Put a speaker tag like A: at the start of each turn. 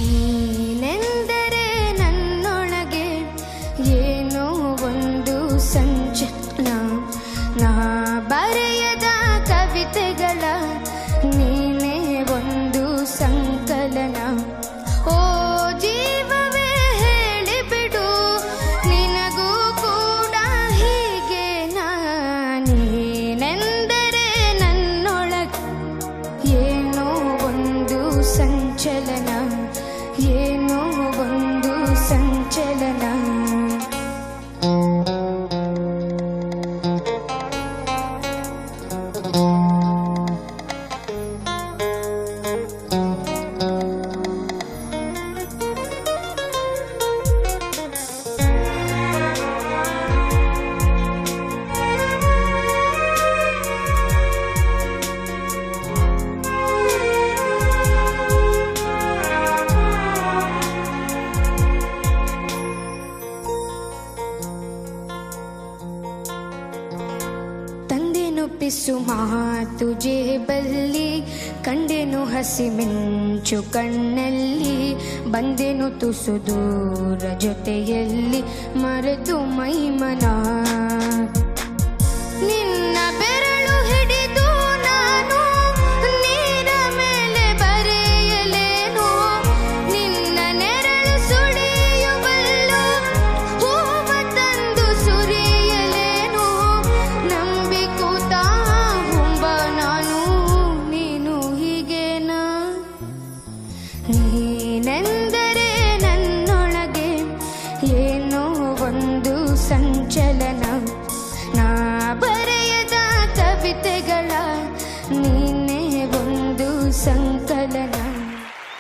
A: ನೀನೆಂದರೆ ನನ್ನೊಳಗೆ ಏನೋ ಒಂದು ಸಂಚಲನ. ನಾ ಬರೆಯದ ಕವಿತೆಗಳ ನೀನೇ ಒಂದು ಸಂಕಲನ. ಓ ಜೀವವೇ ಹೇಳಿಬಿಡು, ನಿನಗೂ ಕೂಡ ಹೀಗೆ. ನೀನೆಂದರೆ ನನ್ನೊಳಗೆ ಏನೋ ಒಂದು ಸಂಚಲನ, ಏನೋ ಒಂದು ಸಂಚಲನ. ಪಿಸು ಮಾತು ಜೇಬಲ್ಲಿ, ಕಂಡೆನು ಹಸಿ ಮಿಂಚು ಕಣ್ಣಲ್ಲಿ, ಬಂದೆನು ತುಸು ದೂರ ಜೊತೆಯಲ್ಲಿ, ಮರೆತು ಮೈಮನ. ನಿನ್ನ ಬೆರಳು ಹಿಡಿದು ನಾನು ನೀರ ಮೇಲೆ ಬರೆಯಲೇನು, ನಿನ್ನ ನೆರಳು ಸುಳಿಯುವಲ್ಲು ಹೂವ ತಂದು ಸುರಿಯಲೇನು. ನಂಬಿ ಕೂತ ಹುಂಬ ನಾನು, ನೀನು ಹೀಗೇನಾ?